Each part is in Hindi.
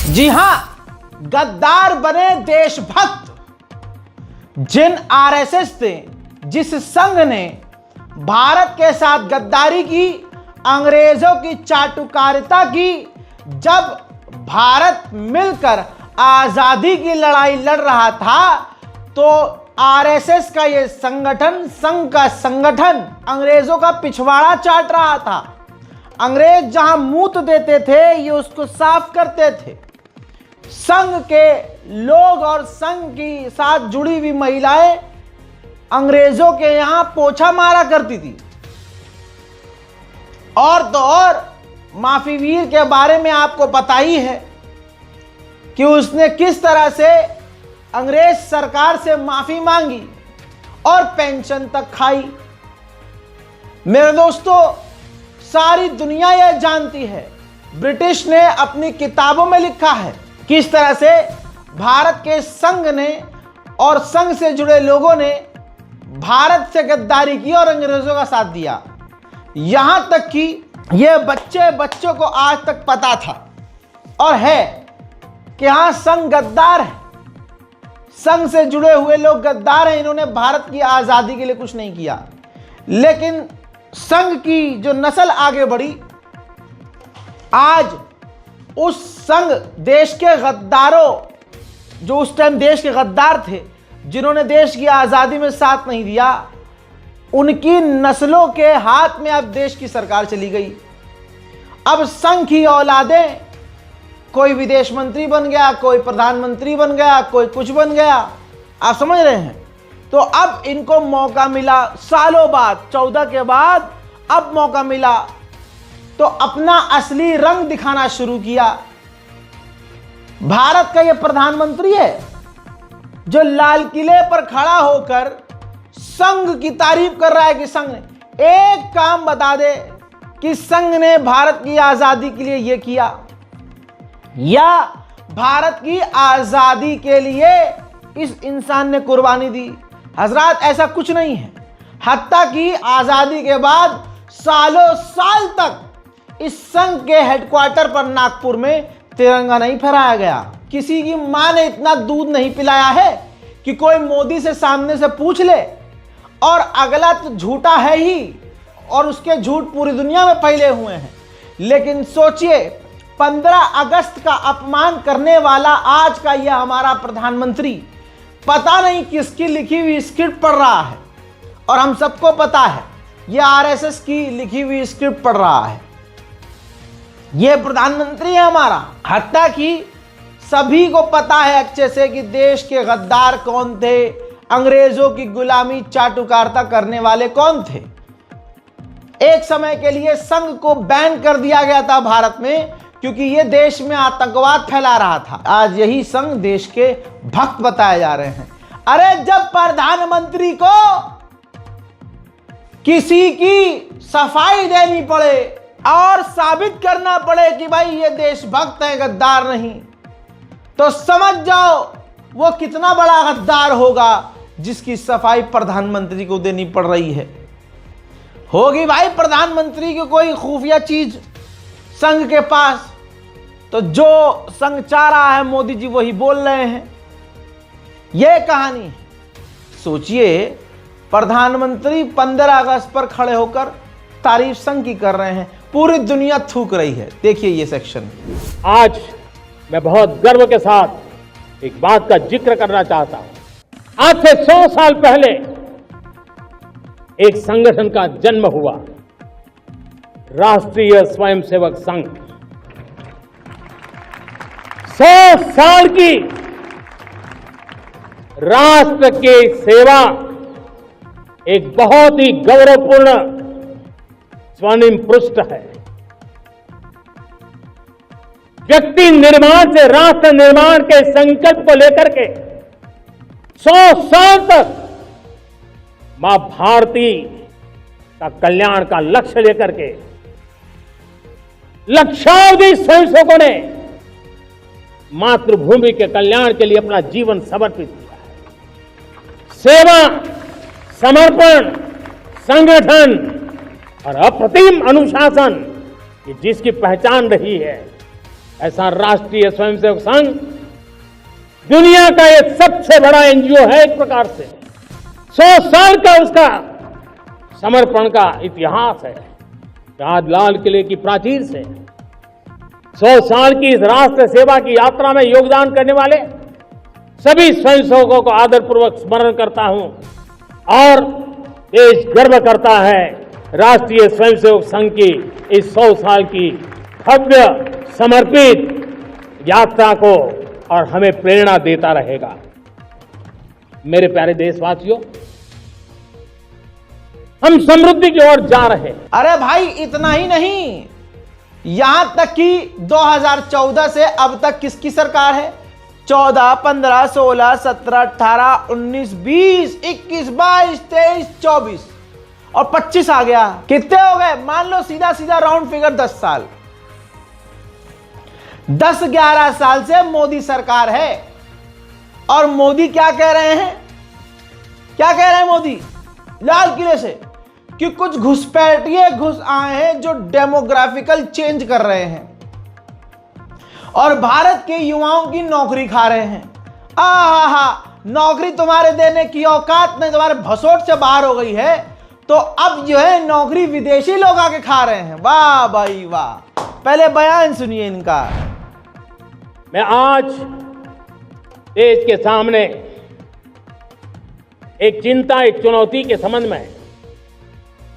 जी हां, गद्दार बने देशभक्त। जिन आरएसएस थे, जिस संघ ने भारत के साथ गद्दारी की, अंग्रेजों की चाटुकारिता की, जब भारत मिलकर आजादी की लड़ाई लड़ रहा था, तो आरएसएस का ये संगठन, संघ का संगठन, अंग्रेजों का पिछवाड़ा चाट रहा था। अंग्रेज जहां मूत देते थे, ये उसको साफ करते थे। संघ के लोग और संघ की साथ जुड़ी हुई महिलाएं अंग्रेजों के यहां पोछा मारा करती थी। और तो और माफी वीर के बारे में आपको पता ही है कि उसने किस तरह से अंग्रेज सरकार से माफी मांगी और पेंशन तक खाई। मेरे दोस्तों, सारी दुनिया यह जानती है, ब्रिटिश ने अपनी किताबों में लिखा है किस तरह से भारत के संघ ने और संघ से जुड़े लोगों ने भारत से गद्दारी की और अंग्रेजों का साथ दिया। यहां तक कि यह बच्चों को आज तक पता था और है कि हां, संघ गद्दार है, संघ से जुड़े हुए लोग गद्दार हैं। इन्होंने भारत की आजादी के लिए कुछ नहीं किया। लेकिन संघ की जो नस्ल आगे बढ़ी, आज उस संघ देश के गद्दारों, जो उस टाइम देश के गद्दार थे, जिन्होंने देश की आजादी में साथ नहीं दिया, उनकी नस्लों के हाथ में अब देश की सरकार चली गई। अब संघ की औलादें, कोई विदेश मंत्री बन गया, कोई प्रधानमंत्री बन गया, कोई कुछ बन गया। आप समझ रहे हैं? तो अब इनको मौका मिला, सालों बाद, 14 के बाद अब मौका मिला, तो अपना असली रंग दिखाना शुरू किया। भारत का यह प्रधानमंत्री है जो लाल किले पर खड़ा होकर संघ की तारीफ कर रहा है कि संघ ने एक काम बता दे कि संघ ने भारत की आजादी के लिए यह किया, या भारत की आजादी के लिए इस इंसान ने कुर्बानी दी। हजरात, ऐसा कुछ नहीं है। हत्ता कि आजादी के बाद सालों साल तक इस संघ के हेडक्वार्टर पर नागपुर में तिरंगा नहीं फहराया गया। किसी की मां ने इतना दूध नहीं पिलाया है कि कोई मोदी से सामने से पूछ ले। और अगला तो झूठा है ही, और उसके झूठ पूरी दुनिया में फैले हुए हैं। लेकिन सोचिए, 15 अगस्त का अपमान करने वाला आज का यह हमारा प्रधानमंत्री पता नहीं किसकी लिखी हुई स्क्रिप्ट पढ़ रहा है। और हम सबको पता है यह आरएसएस की लिखी हुई स्क्रिप्ट पढ़ रहा है। यह प्रधानमंत्री है हमारा। हत्या कि सभी को पता है अच्छे से कि देश के गद्दार कौन थे, अंग्रेजों की गुलामी चाटुकारिता करने वाले कौन थे। एक समय के लिए संघ को बैन कर दिया गया था भारत में, क्योंकि यह देश में आतंकवाद फैला रहा था। आज यही संघ देश के भक्त बताए जा रहे हैं। अरे, जब प्रधानमंत्री को किसी की सफाई देनी पड़े और साबित करना पड़े कि भाई ये देशभक्त है, गद्दार नहीं, तो समझ जाओ वो कितना बड़ा गद्दार होगा जिसकी सफाई प्रधानमंत्री को देनी पड़ रही है। होगी भाई प्रधानमंत्री की कोई खुफिया चीज संघ के पास, तो जो संघ चाह रहा है मोदी जी वही बोल रहे हैं। यह कहानी है। सोचिए, प्रधानमंत्री 15 अगस्त पर खड़े होकर तारीफ संघ की कर रहे हैं, पूरी दुनिया थूक रही है। देखिए ये सेक्शन। आज मैं बहुत गर्व के साथ एक बात का जिक्र करना चाहता हूं। आज से 100 साल पहले एक संगठन का जन्म हुआ, राष्ट्रीय स्वयंसेवक संघ। 100 साल की राष्ट्र की सेवा एक बहुत ही गौरवपूर्ण स्वर्णिम पृष्ठ है। व्यक्ति निर्माण से राष्ट्र निर्माण के संकल्प को लेकर के 100 साल तक मां भारती का कल्याण का लक्ष्य लेकर के लक्षावधि स्वयंसेवकों ने मातृभूमि के कल्याण के लिए अपना जीवन समर्पित किया है। सेवा, समर्पण, संगठन और अप्रतिम अनुशासन, ये जिसकी पहचान रही है, ऐसा राष्ट्रीय स्वयंसेवक संघ दुनिया का एक सबसे बड़ा एनजीओ है। एक प्रकार से 100 साल का उसका समर्पण का इतिहास है। आज लाल किले की प्राचीर से 100 साल की इस राष्ट्र सेवा की यात्रा में योगदान करने वाले सभी स्वयंसेवकों को आदरपूर्वक स्मरण करता हूं और देश गर्व करता है राष्ट्रीय स्वयंसेवक संघ की इस 100 साल की भव्य समर्पित यात्रा को, और हमें प्रेरणा देता रहेगा। मेरे प्यारे देशवासियों, हम समृद्धि की ओर जा रहे हैं। अरे भाई, इतना ही नहीं, यहां तक कि 2014 से अब तक किसकी सरकार है? 14, 15, 16, 17, 18, 19, 20, 21, 22, 23, 24 और 25 आ गया। कितने हो गए? मान लो सीधा सीधा राउंड फिगर 10 साल। 10-11 साल से मोदी सरकार है। और मोदी क्या कह रहे हैं? क्या कह रहे हैं मोदी लाल किले से? कि कुछ घुसपैठिए घुस आए हैं जो डेमोग्राफिकल चेंज कर रहे हैं और भारत के युवाओं की नौकरी खा रहे हैं। नौकरी तुम्हारे देने की औकात नहीं, तुम्हारे भसोट से बाहर हो गई है, तो अब जो है नौकरी विदेशी लोग आके खा रहे हैं। वाह भाई वाह। पहले बयान सुनिए इनका। मैं आज देश के सामने एक चिंता, एक चुनौती के संबंध में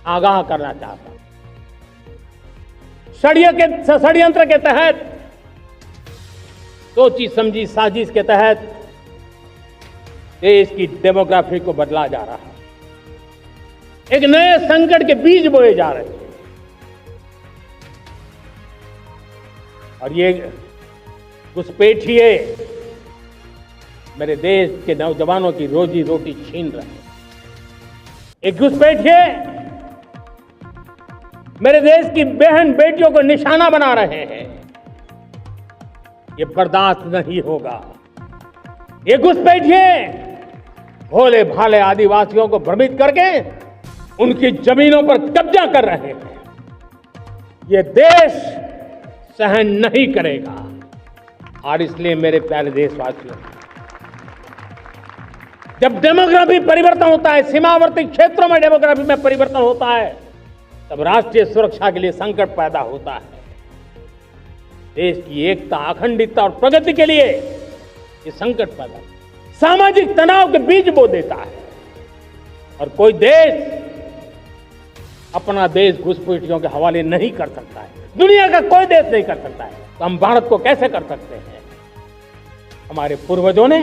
आगाह करना चाहता हूं। षड्यंत्र के तहत, सोची समझी साजिश के तहत देश की डेमोग्राफी को बदला जा रहा है। एक नए संकट के बीज बोए जा रहे हैं और ये घुसपैठिए मेरे देश के नौजवानों की रोजी रोटी छीन रहे हैं। एक घुसपैठिए मेरे देश की बहन बेटियों को निशाना बना रहे हैं। ये बर्दाश्त नहीं होगा। ये घुसपैठिए भोले भाले आदिवासियों को भ्रमित करके उनकी जमीनों पर कब्जा कर रहे हैं। ये देश सहन नहीं करेगा। और इसलिए मेरे प्यारे देशवासियों, जब डेमोग्राफी परिवर्तन होता है, सीमावर्ती क्षेत्रों में डेमोग्राफी में परिवर्तन होता है, तब राष्ट्रीय सुरक्षा के लिए संकट पैदा होता है। देश की एकता, अखंडितता और प्रगति के लिए ये संकट पैदा, सामाजिक तनाव के बीज बो देता है। और कोई देश अपना देश घुसपैठियों के हवाले नहीं कर सकता है। दुनिया का कोई देश नहीं कर सकता है। तो हम भारत को कैसे कर सकते हैं? हमारे पूर्वजों ने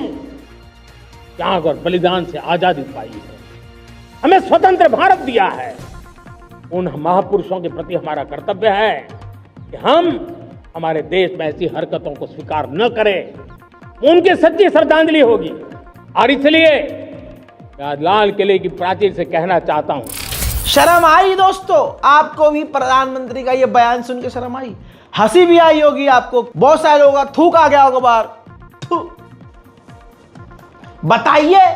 त्याग और बलिदान से आजादी पाई है, हमें स्वतंत्र भारत दिया है। उन महापुरुषों के प्रति हमारा कर्तव्य है कि हम हमारे देश में ऐसी हरकतों को स्वीकार न करें। उनकी सच्ची श्रद्धांजलि होगी। और इसलिए मैं आज लाल किले की प्राचीर से कहना चाहता हूं, शर्म आई दोस्तों? आपको भी प्रधानमंत्री का ये बयान सुन के शर्म आई? हंसी भी आई होगी आपको, बहुत सारे लोगों का थूक आ गया होगा बाहर। बताइए,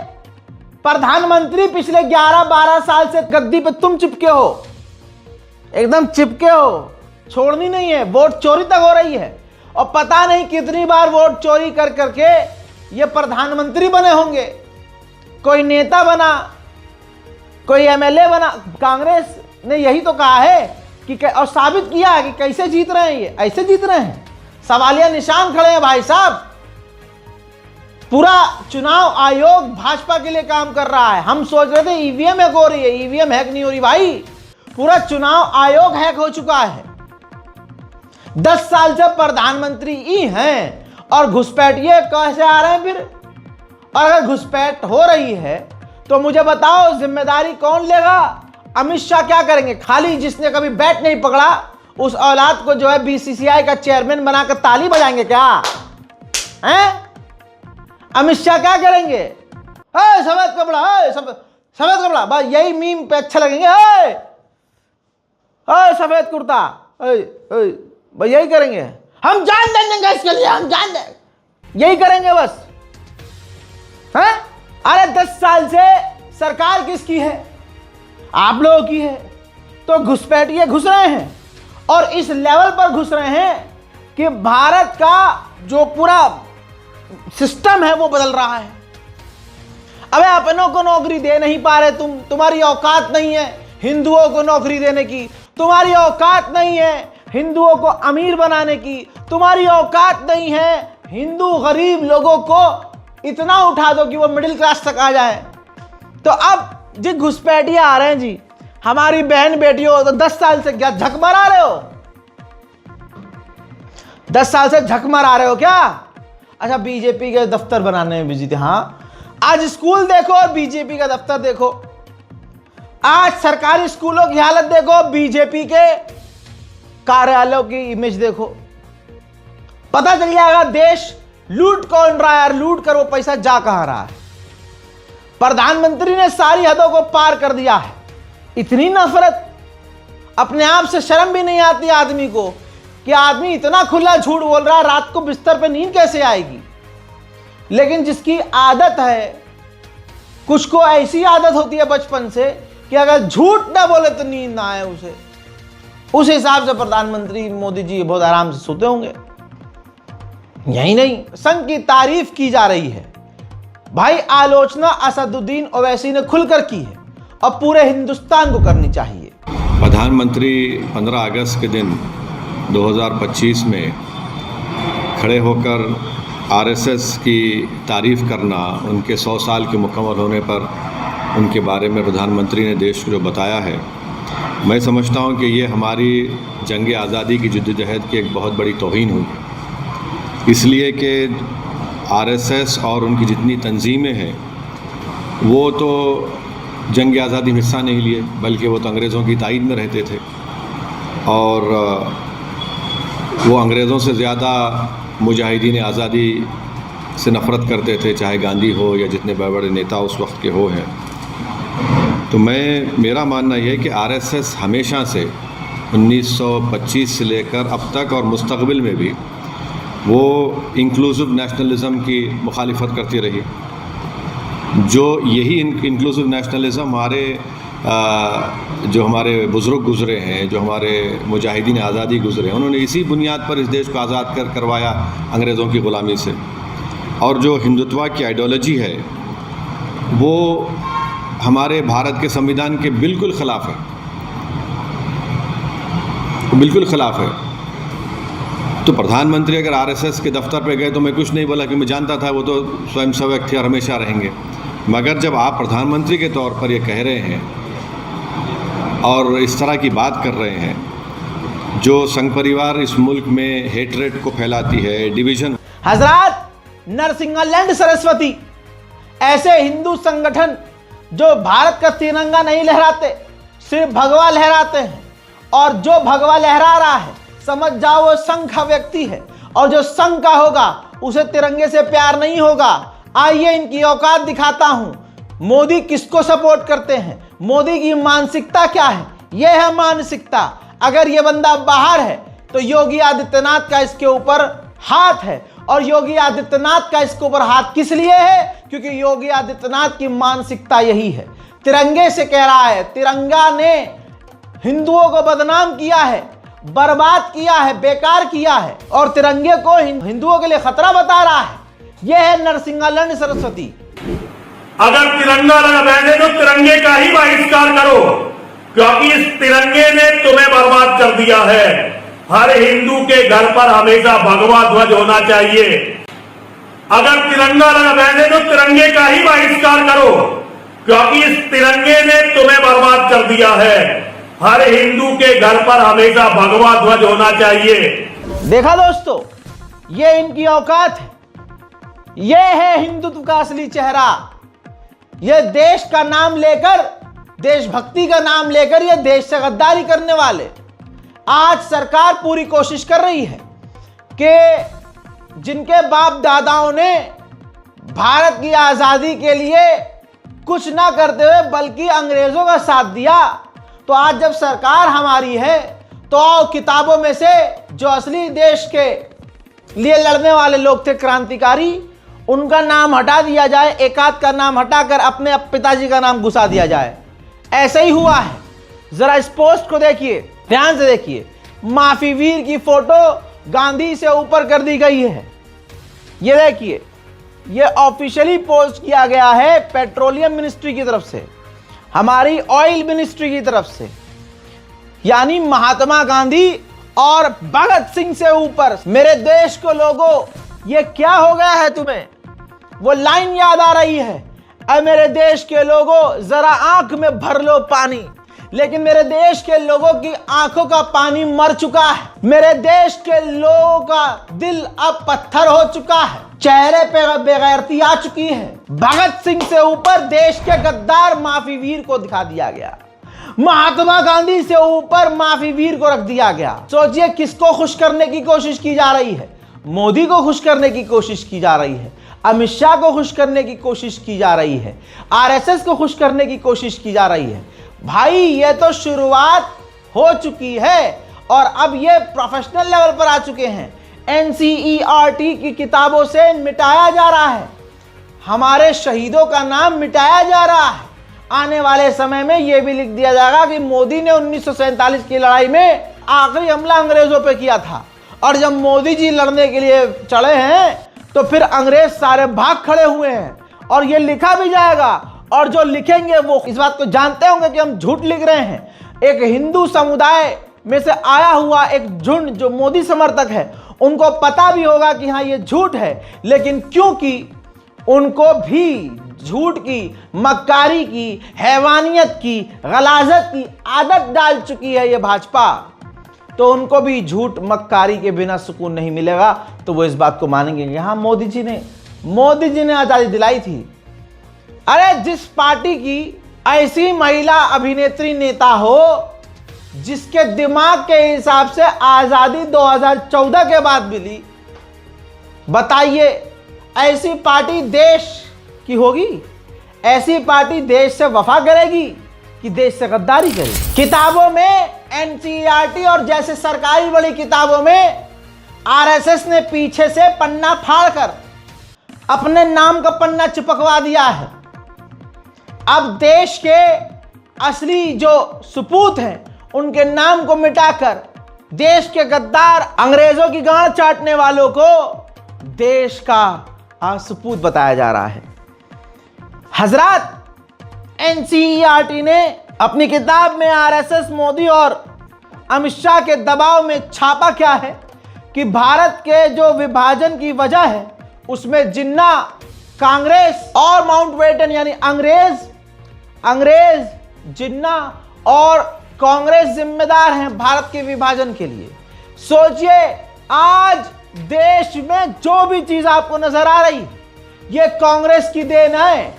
प्रधानमंत्री पिछले 11-12 साल से गद्दी पे तुम चिपके हो, एकदम चिपके हो, छोड़नी नहीं है। वोट चोरी तक हो रही है और पता नहीं कितनी बार वोट चोरी कर करके ये प्रधानमंत्री बने होंगे। कोई नेता बना, कोई एमएलए बना। कांग्रेस ने यही तो कहा है कि और साबित किया है कि कैसे जीत रहे हैं। ये ऐसे जीत रहे हैं, सवालिया निशान खड़े हैं भाई साहब। पूरा चुनाव आयोग भाजपा के लिए काम कर रहा है। हम सोच रहे थे ईवीएम हैक हो रही है, ईवीएम हैक नहीं हो रही भाई, पूरा चुनाव आयोग हैक हो चुका है। 10 साल से प्रधानमंत्री ही हैं और घुसपैठिए कैसे आ रहे हैं फिर? और अगर घुसपैठ हो रही है तो मुझे बताओ जिम्मेदारी कौन लेगा? अमित शाह क्या करेंगे? खाली जिसने कभी बैट नहीं पकड़ा उस औलाद को जो है बीसीसीआई का चेयरमैन बनाकर ताली बजाएंगे क्या? हैं? अमित शाह क्या करेंगे? सफेद कपड़ा, सफेद कपड़ा, बस यही मीम पे अच्छा लगेंगे। सफेद कुर्ता, बस यही करेंगे। हम जान देंगे इसके लिए, हम जान देंगे, यही करेंगे बस। हैं? अरे 10 साल से सरकार किसकी है? आप लोगों की है। तो घुसपैठिए घुस रहे हैं और इस लेवल पर घुस रहे हैं कि भारत का जो पूरा सिस्टम है वो बदल रहा है। अबे अपनों को नौकरी दे नहीं पा रहे तुम्हारी औकात नहीं है हिंदुओं को नौकरी देने की, तुम्हारी औकात नहीं है हिंदुओं को अमीर बनाने की, तुम्हारी औकात नहीं है हिंदू गरीब लोगों को इतना उठा दो कि वो मिडिल क्लास तक आ जाए। तो अब जी घुसपैठिया आ रहे हैं जी, हमारी बहन बेटियों तो 10 साल से क्या झक मरा रहे हो? 10 साल से झक मरा रहे हो क्या? अच्छा बीजेपी के दफ्तर बनाने में बिजी थे। हाँ आज स्कूल देखो और बीजेपी का दफ्तर देखो, आज सरकारी स्कूलों की हालत देखो, बीजेपी के कार्यालयों की इमेज देखो, पता चल जाएगा देश लूट कौन रहा है, लूट कर वो पैसा जा कहां रहा है। प्रधानमंत्री ने सारी हदों को पार कर दिया है। इतनी नफरत, अपने आप से शर्म भी नहीं आती आदमी को कि आदमी इतना खुला झूठ बोल रहा है, रात को बिस्तर पे नींद कैसे आएगी। लेकिन जिसकी आदत है, कुछ को ऐसी आदत होती है बचपन से कि अगर झूठ ना बोले तो नींद ना आए उसे, उस हिसाब से प्रधानमंत्री मोदी जी बहुत आराम से सोते होंगे। यही नहीं, संघ की तारीफ की जा रही है भाई, आलोचना असदुद्दीन ओवैसी ने खुलकर की है और पूरे हिंदुस्तान को करनी चाहिए। प्रधानमंत्री 15 अगस्त के दिन 2025 में खड़े होकर आरएसएस की तारीफ़ करना, उनके 100 साल के मुकम्मल होने पर उनके बारे में प्रधानमंत्री ने देश को जो बताया है, मैं समझता हूं कि ये हमारी जंग आज़ादी की जद्दोजहद की एक बहुत बड़ी तौहीन हुई। इसलिए कि आरएसएस और उनकी जितनी तंजीमें हैं वो तो जंग आज़ादी में हिस्सा नहीं लिए, बल्कि वो तो अंग्रेज़ों की ताईद में रहते थे और वो अंग्रेज़ों से ज़्यादा मुजाहिदीन आज़ादी से नफ़रत करते थे, चाहे गांधी हो या जितने बड़े बड़े नेता उस वक्त के हो हैं। तो मेरा मानना यह है कि आरएसएस हमेशा से 1925 से लेकर अब तक और मुस्तक़बिल में भी वो इंक्लूसिव नेशनलिज़म की मुखालिफत करती रही। जो यही इंक्लूसिव नेशनलिज़म जो हमारे बुज़ुर्ग गुज़रे हैं, जो हमारे मुजाहिदीन आज़ादी गुज़रे हैं, उन्होंने इसी बुनियाद पर इस देश को आज़ाद करवाया अंग्रेज़ों की ग़ुलामी से। और जो हिंदुत्व की आइडियोलॉजी है वो हमारे भारत के संविधान के बिल्कुल ख़िलाफ़ है, बिल्कुल ख़िलाफ़ है। तो प्रधानमंत्री अगर आरएसएस के दफ्तर पे गए तो मैं कुछ नहीं बोला कि मैं जानता था वो तो स्वयंसेवक थे और हमेशा रहेंगे। मगर जब आप प्रधानमंत्री के तौर पर ये कह रहे हैं और इस तरह की बात कर रहे हैं जो संघ परिवार इस मुल्क में हेटरेट को फैलाती है, डिवीज़न। हजरात, नरसिंहालैंड सरस्वती ऐसे हिंदू संगठन जो भारत का तिरंगा नहीं लहराते, सिर्फ भगवा लहराते हैं, और जो भगवा लहरा रहा है समझ जाओ वो संघ का व्यक्ति है, और जो संघ का होगा उसे तिरंगे से प्यार नहीं होगा। आइए इनकी औकात दिखाता हूं, मोदी किसको सपोर्ट करते हैं, मोदी की मानसिकता क्या है। यह है मानसिकता। अगर ये बंदा बाहर है तो योगी आदित्यनाथ का इसके ऊपर हाथ है, और योगी आदित्यनाथ का इसके ऊपर हाथ किस लिए है? क्योंकि योगी आदित्यनाथ की मानसिकता यही है। तिरंगे से कह रहा है, तिरंगा ने हिंदुओं को बदनाम किया है, बर्बाद किया है, बेकार किया है, और तिरंगे को हिंदुओं के लिए खतरा बता रहा है। यह है नरसिंहालैंड सरस्वती। अगर तिरंगा लगा बैठे तो तिरंगे का ही बहिष्कार करो, क्योंकि इस तिरंगे ने तुम्हें बर्बाद कर दिया है। हर हिंदू के घर पर हमेशा भगवा ध्वज होना चाहिए। अगर तिरंगा लगा बैठे तो तिरंगे का ही बहिष्कार करो, क्योंकि इस तिरंगे ने तुम्हें बर्बाद कर दिया है। हर हिंदू के घर पर हमेशा भगवा ध्वज होना चाहिए। देखा दोस्तों, ये इनकी औकात है, ये है हिंदुत्व का असली चेहरा। ये देश का नाम लेकर, देशभक्ति का नाम लेकर ये देश से गद्दारी करने वाले। आज सरकार पूरी कोशिश कर रही है कि जिनके बाप दादाओं ने भारत की आजादी के लिए कुछ ना करते हुए बल्कि अंग्रेजों का साथ दिया, तो आज जब सरकार हमारी है तो आओ किताबों में से जो असली देश के लिए लड़ने वाले लोग थे, क्रांतिकारी, उनका नाम हटा दिया जाए, एकाध का नाम हटाकर अपने पिताजी का नाम घुसा दिया जाए। ऐसे ही हुआ है। जरा इस पोस्ट को देखिए, ध्यान से देखिए। माफी वीर की फोटो गांधी से ऊपर कर दी गई है। ये देखिए, ये ऑफिशियली पोस्ट किया गया है पेट्रोलियम मिनिस्ट्री की तरफ से, हमारी ऑयल मिनिस्ट्री की तरफ से, यानी महात्मा गांधी और भगत सिंह से ऊपर। मेरे देश को लोगों, ये क्या हो गया है तुम्हें? वो लाइन याद आ रही है, अरे मेरे देश के लोगों जरा आंख में भर लो पानी। लेकिन मेरे देश के लोगों की आंखों का पानी मर चुका है। मेरे देश के लोगों का दिल अब पत्थर हो चुका है, चेहरे पे बेगैरती आ चुकी है। भगत सिंह से ऊपर देश के गद्दार माफी वीर को दिखा दिया गया, महात्मा गांधी से ऊपर माफी वीर को रख दिया गया। सोचिए किसको खुश करने की कोशिश की जा रही है? मोदी को खुश करने की कोशिश की जा रही है, अमित शाह को खुश करने की कोशिश की जा रही है, आरएसएस को खुश करने की कोशिश की जा रही है। भाई ये तो शुरुआत हो चुकी है और अब ये प्रोफेशनल लेवल पर आ चुके हैं। एनसीईआरटी की किताबों से मिटाया जा रहा है, हमारे शहीदों का नाम मिटाया जा रहा है। आने वाले समय में यह भी लिख दिया जाएगा कि मोदी ने 1947 की लड़ाई में आखिरी हमला अंग्रेजों पे किया था, और जब मोदी जी लड़ने के लिए चढ़े हैं तो फिर अंग्रेज सारे भाग खड़े हुए हैं। और ये लिखा भी जाएगा, और जो लिखेंगे वो इस बात को जानते होंगे कि हम झूठ लिख रहे हैं। एक हिंदू समुदाय में से आया हुआ एक झुंड जो मोदी समर्थक है, उनको पता भी होगा कि हाँ ये झूठ है, लेकिन क्योंकि उनको भी झूठ की, मक्कारी की, हैवानियत की, गलाजत की आदत डाल चुकी है ये भाजपा, तो उनको भी झूठ मक्कारी के बिना सुकून नहीं मिलेगा। तो वो इस बात को मानेंगे कि हाँ मोदी जी ने आजादी दिलाई थी। अरे जिस पार्टी की ऐसी महिला अभिनेत्री नेता हो जिसके दिमाग के हिसाब से आजादी 2014 के बाद मिली, बताइए ऐसी पार्टी देश की होगी? ऐसी पार्टी देश से वफा करेगी कि देश से गद्दारी करेगी? किताबों में एनसीईआरटी और जैसे सरकारी बड़ी किताबों में आरएसएस ने पीछे से पन्ना फाड़कर अपने नाम का पन्ना चिपकवा दिया है। अब देश के असली जो सपूत हैं उनके नाम को मिटाकर देश के गद्दार अंग्रेजों की गांड चाटने वालों को देश का सपूत बताया जा रहा है। हजरात, एनसीईआरटी ने अपनी किताब में आरएसएस, मोदी और अमित शाह के दबाव में छापा क्या है कि भारत के जो विभाजन की वजह है उसमें जिन्ना, कांग्रेस और माउंटबेटन यानी अंग्रेज, जिन्ना और कांग्रेस जिम्मेदार हैं भारत के विभाजन के लिए। सोचिए आज देश में जो भी चीज आपको नजर आ रही ये कांग्रेस की देन है,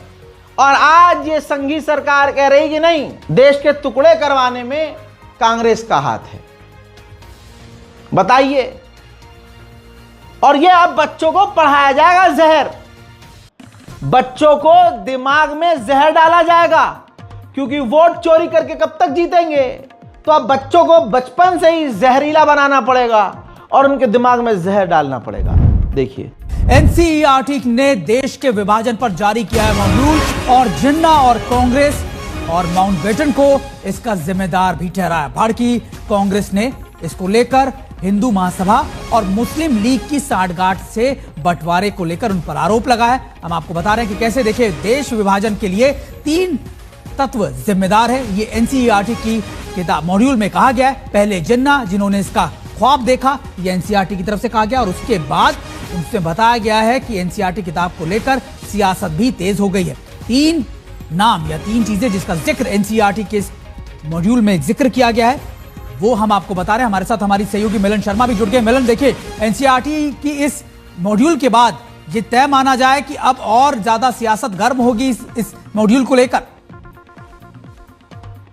और आज ये संघी सरकार कह रही कि नहीं, देश के टुकड़े करवाने में कांग्रेस का हाथ है। बताइए। और ये अब बच्चों को पढ़ाया जाएगा जहर, बच्चों को दिमाग में जहर डाला जाएगा, क्योंकि वोट चोरी करके कब तक जीतेंगे? तो अब बच्चों को बचपन से ही जहरीला बनाना पड़ेगा और उनके दिमाग में जहर डालना पड़ेगा। देखिए, एनसीईआरटी ने देश के विभाजन पर जारी किया है मॉड्यूल, और जिन्ना और कांग्रेस और माउंटबेटन को इसका जिम्मेदार भी ठहराया। भारतीय कांग्रेस ने इसको लेकर हिंदू महासभा और मुस्लिम लीग की साठगांठ से बंटवारे को लेकर उन पर आरोप लगाया। हम आपको बता रहे हैं कि कैसे, देखिए, देश विभाजन के लिए 3 तत्व जिम्मेदार है, ये एनसीईआरटी की किताब मॉड्यूल में कहा गया है। पहले जिन्ना, जिन्होंने इसका ख्वाब देखा, ये एनसीईआरटी की तरफ से कहा गया, और उसके बाद उनसे बताया गया है कि एनसीईआरटी किताब को लेकर सियासत भी तेज हो गई है। 3 नाम या 3 चीजें जिसका जिक्र एनसीईआरटी के इस मॉड्यूल में जिक्र किया गया है, वो हम आपको बता रहे हैं। हमारे साथ हमारी सहयोगी मिलन शर्मा भी जुड़ गए। मिलन, देखिए, एनसीईआरटी की इस मॉड्यूल के बाद ये तय माना जाए कि अब और ज्यादा सियासत गर्म होगी इस मॉड्यूल को लेकर।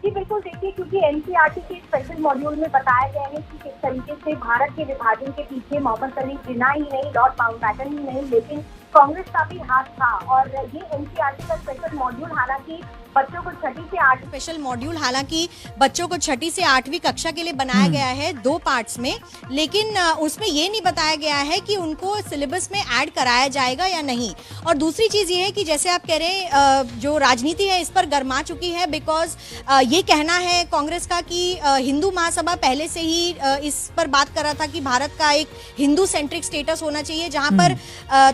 जी बिल्कुल, देखिए, क्योंकि एनसीईआरटी के स्पेशल मॉड्यूल में बताया गया है कि किस तरीके से भारत के विभाजन के पीछे मोहम्मद अली जिन्ना ही नहीं, लॉर्ड माउंटबेटन ही नहीं, लेकिन कांग्रेस का भी हाथ था और ये एनसीईआरटी का स्पेशल मॉड्यूल हालांकि बच्चों को 6ठी से 8वीं स्पेशल मॉड्यूल हालांकि बच्चों को 6ठी से 8वीं कक्षा के लिए बनाया गया है 2 पार्ट्स में, लेकिन उसमें ये नहीं बताया गया है कि उनको सिलेबस में ऐड कराया जाएगा या नहीं। और दूसरी चीज ये है कि जैसे आप कह रहे हैं जो राजनीति है इस पर गर्मा चुकी है, बिकॉज ये कहना है कांग्रेस का कि हिंदू महासभा पहले से ही इस पर बात कर रहा था कि भारत का एक हिंदू सेंट्रिक स्टेटस होना चाहिए, जहां पर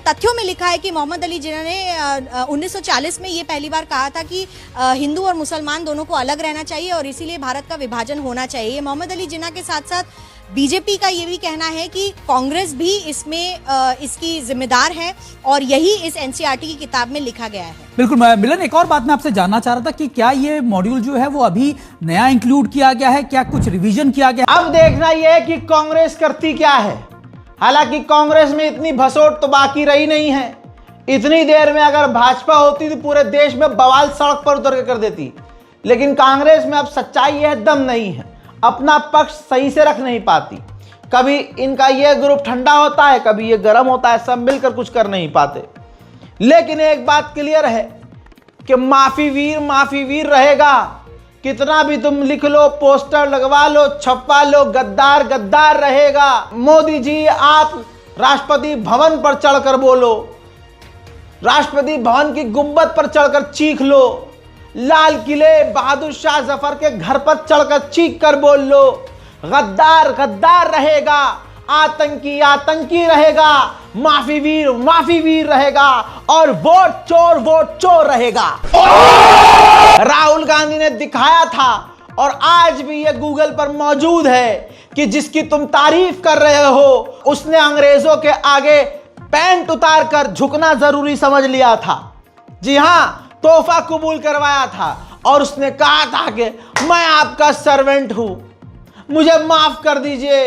तथ्यों में लिखा है कि मोहम्मद अली जिन्ना ने 1940 में ये पहली बार कहा था कि हिंदू और मुसलमान दोनों को अलग रहना चाहिए और इसीलिए भारत का विभाजन होना चाहिए। मोहम्मद अली जिन्ना के साथ साथ बीजेपी का ये भी कहना है कि कांग्रेस भी इसमें इसकी जिम्मेदार है और यही इस एनसीईआरटी की किताब में लिखा गया है। बिल्कुल मिलन, एक और बात मैं आपसे जानना चाह रहा था कि क्या ये मॉड्यूल जो है वो अभी नया इंक्लूड किया गया है, क्या कुछ रिवीजन किया गया? अब देखना यह है कि कांग्रेस करती क्या है। हालांकि कांग्रेस में इतनी भसोट तो बाकी रही नहीं है। इतनी देर में अगर भाजपा होती तो पूरे देश में बवाल सड़क पर उतर के कर देती, लेकिन कांग्रेस में अब सच्चाई यह दम नहीं है, अपना पक्ष सही से रख नहीं पाती। कभी इनका यह ग्रुप ठंडा होता है, कभी यह गर्म होता है, सब मिलकर कुछ कर नहीं पाते। लेकिन एक बात क्लियर है कि माफी वीर रहेगा। कितना भी तुम लिख लो, पोस्टर लगवा लो, छपवा लो, गद्दार गद्दार रहेगा। मोदी जी, आप राष्ट्रपति भवन पर चढ़कर बोलो, राष्ट्रपति भवन की गुंबद पर चढ़कर चीख लो, लाल किले बहादुर शाह जफर के घर पर चढ़कर चीख कर बोल लो। गद्दार गद्दार रहेगा, आतंकी आतंकी रहेगा, माफी वीर रहेगा और वोट चोर रहेगा। राहुल गांधी ने दिखाया था और आज भी ये गूगल पर मौजूद है कि जिसकी तुम तारीफ कर रहे हो उसने अंग्रेजों के आगे पैंट उतार कर झुकना जरूरी समझ लिया था। जी हां, तोहफा कबूल करवाया था और उसने कहा था कि मैं आपका सर्वेंट हूं, मुझे माफ कर दीजिए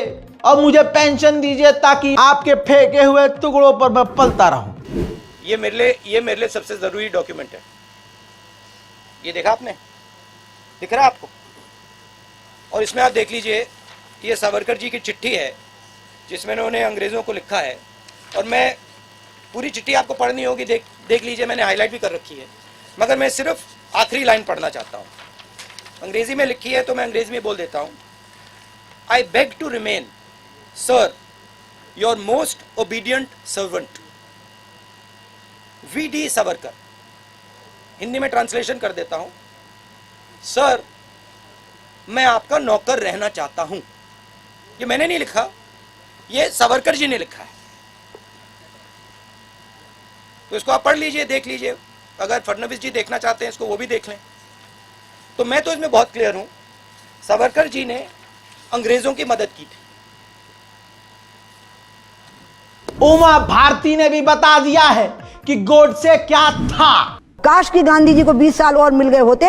और मुझे पेंशन दीजिए ताकि आपके फेंके हुए टुकड़ों पर मैं पलता रहूं। ये मेरे लिए सबसे जरूरी डॉक्यूमेंट है। ये देखा आपने, दिख रहा है आपको? और इसमें आप देख लीजिए, ये सावरकर जी की चिट्ठी है जिसमें उन्होंने अंग्रेजों को लिखा है। और मैं पूरी चिट्ठी आपको पढ़नी होगी, देख लीजिए, मैंने हाईलाइट भी कर रखी है, मगर मैं सिर्फ आखिरी लाइन पढ़ना चाहता हूँ। अंग्रेजी में लिखी है तो मैं अंग्रेजी में बोल देता हूँ। I beg to remain sir your most obedient servant V D. Savarkar. Hindi में ट्रांसलेशन कर देता हूँ, सर मैं आपका नौकर रहना चाहता हूँ। ये मैंने नहीं लिखा, ये सावरकर जी ने लिखा है। तो इसको आप पढ़ लीजिए, देख लीजिए। अगर फडणवीस जी देखना चाहते हैं इसको, वो भी देख लें। तो मैं तो इसमें बहुत क्लियर हूं, सावरकर जी ने अंग्रेजों की मदद की थी। उमा भारती ने भी बता दिया है कि गोडसे क्या था। काश कि गांधी जी को 20 साल और मिल गए होते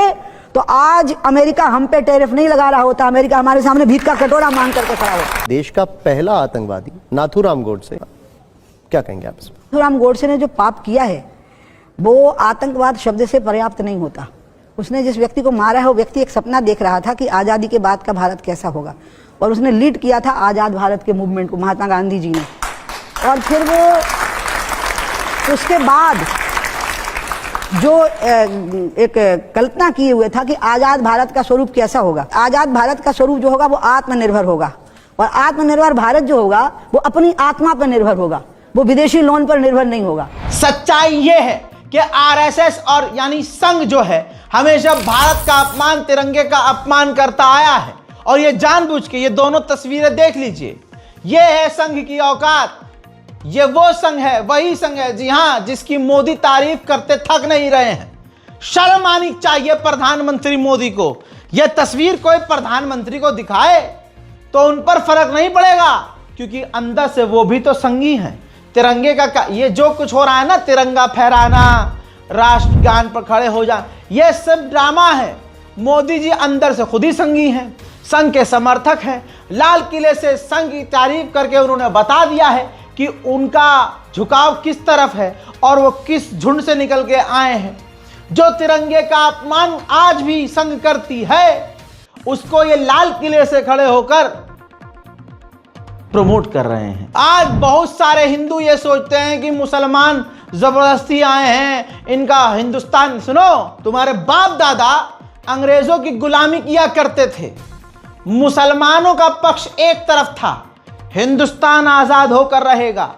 तो आज अमेरिका हम पे टैरिफ नहीं लगा रहा होता, अमेरिका हमारे सामने भीख का कटोरा मांग करके खड़ा होता। देश का पहला आतंकवादी नाथूराम गोडसे, क्या कहेंगे आप इसमें? नाथूराम गोडसे ने जो पाप किया है वो आतंकवाद शब्द से पर्याप्त नहीं होता। उसने जिस व्यक्ति को मारा है वो व्यक्ति एक सपना देख रहा था कि आज़ादी के बाद का भारत कैसा होगा, और उसने लीड किया था आज़ाद भारत के मूवमेंट को, महात्मा गांधी जी ने। और फिर वो उसके बाद जो एक कल्पना किए हुए था कि आज़ाद भारत का स्वरूप कैसा होगा। आज़ाद भारत का स्वरूप जो होगा वो आत्मनिर्भर होगा, और आत्मनिर्भर भारत जो होगा वो अपनी आत्मा पर निर्भर होगा, वो विदेशी लोन पर निर्भर नहीं होगा। सच्चाई ये है कि आरएसएस और यानी संघ जो है हमेशा भारत का अपमान, तिरंगे का अपमान करता आया है, और ये जानबूझ के। ये दोनों तस्वीरें देख लीजिए, ये है संघ की औकात। ये वो संघ है, वही संघ है, जी हां, जिसकी मोदी तारीफ करते थक नहीं रहे हैं। शर्म आनी चाहिए प्रधानमंत्री मोदी को। यह तस्वीर कोई प्रधानमंत्री को दिखाए तो उन पर फर्क नहीं पड़ेगा, क्योंकि अंदर से वो भी तो संघी हैं। तिरंगे का ये जो कुछ हो रहा है ना, तिरंगा फहराना, राष्ट्रगान पर खड़े हो जा, ये सब ड्रामा है। मोदी जी अंदर से खुद ही संघी हैं, संघ के समर्थक हैं। लाल किले से संघ की तारीफ करके उन्होंने बता दिया है कि उनका झुकाव किस तरफ है और वो किस झुंड से निकल के आए हैं। जो तिरंगे का अपमान आज भी संघ करती है, उसको ये लाल किले से खड़े होकर प्रमोट कर रहे हैं। आज बहुत सारे हिंदू ये सोचते हैं कि मुसलमान जबरदस्ती आए हैं, इनका हिंदुस्तान। सुनो, तुम्हारे बाप दादा अंग्रेजों की गुलामी किया करते थे, मुसलमानों का पक्ष एक तरफ था, हिंदुस्तान आजाद होकर रहेगा।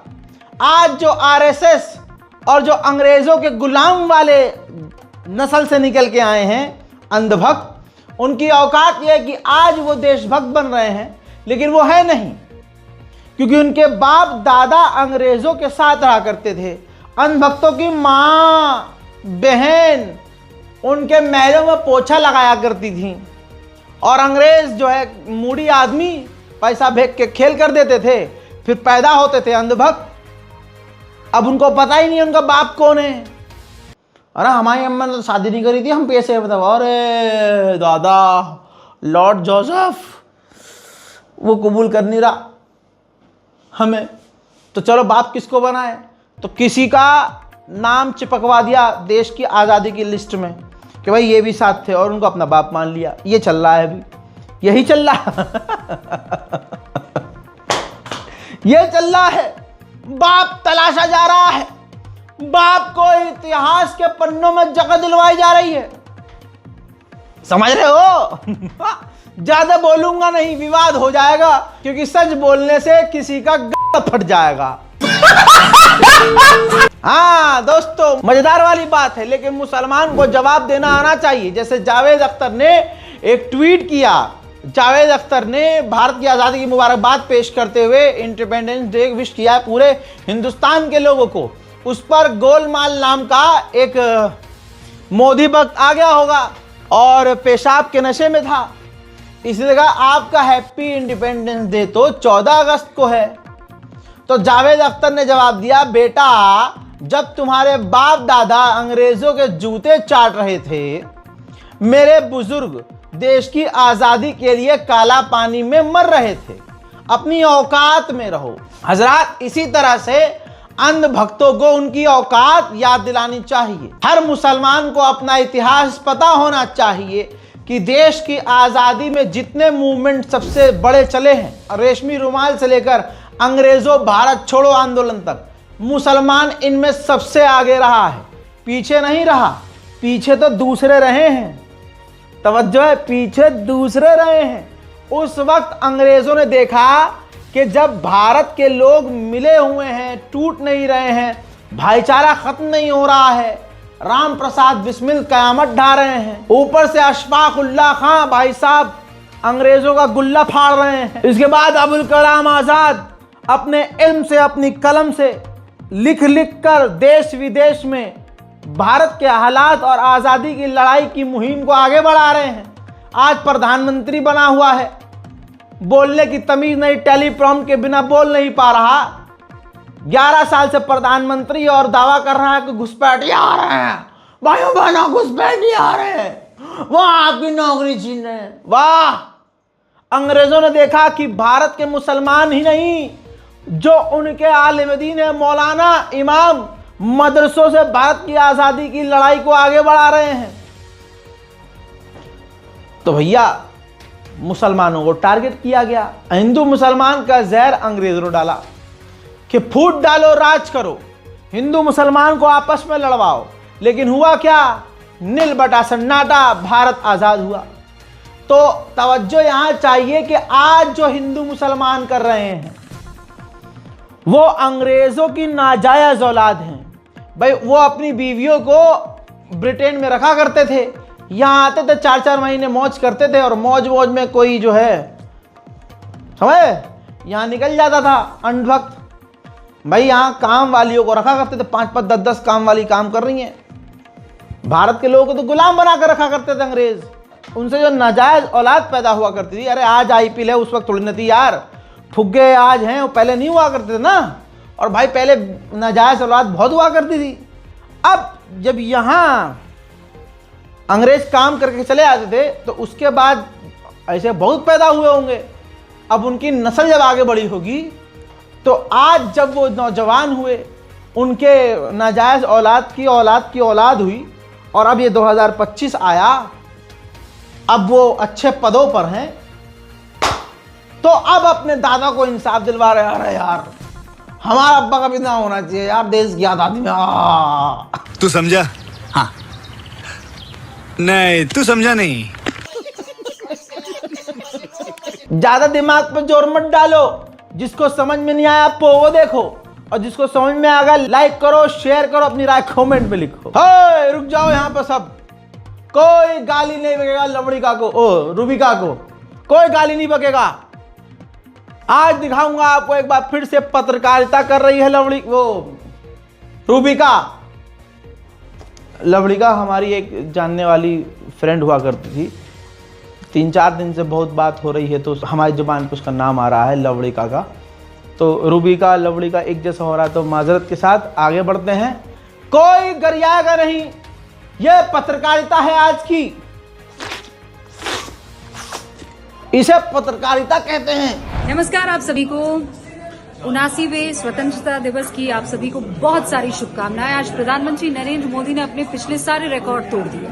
आज जो आरएसएस और जो अंग्रेजों के गुलाम वाले नस्ल से निकल के आए हैं अंधभक्त, उनकी औकात यह है कि आज वो देशभक्त बन रहे हैं, लेकिन वो है नहीं, क्योंकि उनके बाप दादा अंग्रेजों के साथ रहा करते थे। अंधभक्तों की माँ बहन उनके महलों में पोछा लगाया करती थी, और अंग्रेज जो है मूडी आदमी पैसा फेंक के खेल कर देते थे, फिर पैदा होते थे अंधभक्त। अब उनको पता ही नहीं उनका बाप कौन है। अरे हमारी अम्मा ने तो शादी नहीं करी थी, हम पैसे बताओ। अरे दादा, लॉर्ड जोसेफ वो कबूल कर नहीं रहा हमें, तो चलो बाप किसको बनाए, तो किसी का नाम चिपकवा दिया देश की आज़ादी की लिस्ट में कि भाई ये भी साथ थे, और उनको अपना बाप मान लिया। ये चल रहा है अभी, यही चल रहा ये चल रहा है। बाप तलाशा जा रहा है, बाप को इतिहास के पन्नों में जगह दिलवाई जा रही है, समझ रहे हो? ज्यादा बोलूंगा नहीं, विवाद हो जाएगा, क्योंकि सच बोलने से किसी का गला फट जाएगा। हाँ दोस्तों, मजेदार वाली बात है, लेकिन मुसलमान को जवाब देना आना चाहिए। जैसे जावेद अख्तर ने एक ट्वीट किया, जावेद अख्तर ने भारत की आज़ादी की मुबारकबाद पेश करते हुए इंडिपेंडेंस डे विश किया है पूरे हिंदुस्तान के लोगों को। उस पर गोलमाल नाम का एक मोदी भक्त आ गया होगा और पेशाब के नशे में था, इसलिए कहा आपका हैप्पी इंडिपेंडेंस डे तो 14 अगस्त को है। तो जावेद अख्तर ने जवाब दिया, बेटा जब तुम्हारे बाप दादा अंग्रेजों के जूते चाट रहे थे, मेरे बुजुर्ग देश की आज़ादी के लिए काला पानी में मर रहे थे, अपनी औकात में रहो। हजरात, इसी तरह से अंध भक्तों को उनकी औकात याद दिलानी चाहिए। हर मुसलमान को अपना इतिहास पता होना चाहिए कि देश की आज़ादी में जितने मूवमेंट सबसे बड़े चले हैं, रेशमी रुमाल से लेकर अंग्रेजों भारत छोड़ो आंदोलन तक, मुसलमान इनमें सबसे आगे रहा है, पीछे नहीं रहा। पीछे तो दूसरे रहे हैं, तवज्जो है, पीछे दूसरे रहे हैं। उस वक्त अंग्रेजों ने देखा कि जब भारत के लोग मिले हुए हैं, टूट नहीं रहे हैं, भाईचारा खत्म नहीं हो रहा है, राम प्रसाद बिस्मिल कयामत ढा रहे हैं, ऊपर से अशफाक उल्लाह खां भाई साहब अंग्रेजों का गुल्ला फाड़ रहे हैं, इसके बाद अबुल कलाम आज़ाद अपने इल्म से, अपनी कलम से लिख लिख कर देश विदेश में भारत के हालात और आज़ादी की लड़ाई की मुहिम को आगे बढ़ा रहे हैं। आज प्रधानमंत्री बना हुआ है, बोलने की तमीज नहीं, टेलीप्रॉम्प्ट के बिना बोल नहीं पा रहा, 11 साल से प्रधानमंत्री और दावा कर रहा है कि घुसपैठिए आ रहे हैं, भाइयों बहनों घुसपैठिए आ रहे हैं, वो आपकी नौकरी छीन रहे हैं। वाह! अंग्रेजों ने देखा कि भारत के मुसलमान ही नहीं, जो उनके आलिम दीन है, मौलाना, इमाम, मदरसों से भारत की आज़ादी की लड़ाई को आगे बढ़ा रहे हैं, तो भैया मुसलमानों को टारगेट किया गया। हिंदू मुसलमान का जहर अंग्रेजों ने डाला कि फूट डालो, राज करो, हिंदू मुसलमान को आपस में लड़वाओ। लेकिन हुआ क्या? नील बटा सन्नाटा, भारत आज़ाद हुआ। तो तवज्जो यहां चाहिए कि आज जो हिंदू मुसलमान कर रहे हैं वो अंग्रेजों की नाजायज औलाद हैं। भाई वो अपनी बीवियों को ब्रिटेन में रखा करते थे, यहाँ आते थे 4-4 महीने मौज करते थे, और मौज मौज में कोई जो है समझे यहाँ निकल जाता था अंधभक्त। भाई यहाँ काम वालियों को रखा करते थे, 5-5, 10-10 काम वाली काम कर रही हैं। भारत के लोगों को तो गुलाम बना कर रखा करते थे अंग्रेज, उनसे जो नाजायज औलाद पैदा हुआ करती थी। अरे आज आईपीएल है, उस वक्त थोड़ी न थी यार, फुग्गे आज हैं, वो पहले नहीं हुआ करते थे ना। और भाई पहले नाजायज औलाद बहुत हुआ करती थी। अब जब यहाँ अंग्रेज काम करके चले आते थे तो उसके बाद ऐसे बहुत पैदा हुए होंगे। अब उनकी नस्ल जब आगे बढ़ी होगी तो आज जब वो नौजवान हुए, उनके नाजायज औलाद की औलाद हुई, और अब ये 2025 आया, अब वो अच्छे पदों पर हैं, तो अब अपने दादा को इंसाफ दिलवा रहे। अरे यार हमारा अब्बा का भी नाम होना चाहिए यार, देश की आजादी में। तू समझा? हाँ। नहीं, तू समझा नहीं। ज्यादा दिमाग पर जोर मत डालो, जिसको समझ में नहीं आया आपको वो देखो, और जिसको समझ में आ गया लाइक करो, शेयर करो, अपनी राय कमेंट में लिखो। हे रुक जाओ यहाँ पर सब, कोई गाली नहीं बकेगा लवड़िका को, ओ रूबिका को कोई गाली नहीं बकेगा। आज दिखाऊंगा आपको एक बार फिर से पत्रकारिता कर रही है रूबिका। लवड़िका हमारी एक जानने वाली फ्रेंड हुआ करती थी, 3-4 दिन से बहुत बात हो रही है, तो हमारी जुबान पर उसका नाम आ रहा है लवड़िका का। तो रूबिका लवड़िका एक जैसा हो रहा है, तो माजरत के साथ आगे बढ़ते हैं। कोई गरियाएगा नहीं, यह पत्रकारिता है आज की, इसे पत्रकारिता कहते हैं। नमस्कार, आप सभी को 79वें स्वतंत्रता दिवस की आप सभी को बहुत सारी शुभकामनाएं। आज प्रधानमंत्री नरेंद्र मोदी ने अपने पिछले सारे रिकॉर्ड तोड़ दिए।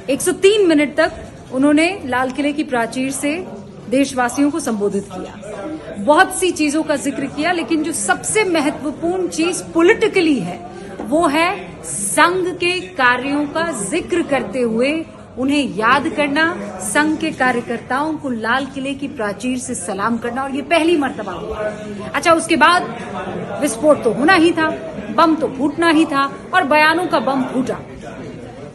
103 मिनट तक उन्होंने लाल किले की प्राचीर से देशवासियों को संबोधित किया, बहुत सी चीजों का जिक्र किया, लेकिन जो सबसे महत्वपूर्ण चीज पॉलिटिकली है वो है संघ के कार्यों का जिक्र करते हुए उन्हें याद करना, संघ के कार्यकर्ताओं को लाल किले की प्राचीर से सलाम करना, और ये पहली मर्तबा हुआ। अच्छा, उसके बाद विस्फोट तो होना ही था, बम तो फूटना ही था, और बयानों का बम फूटा।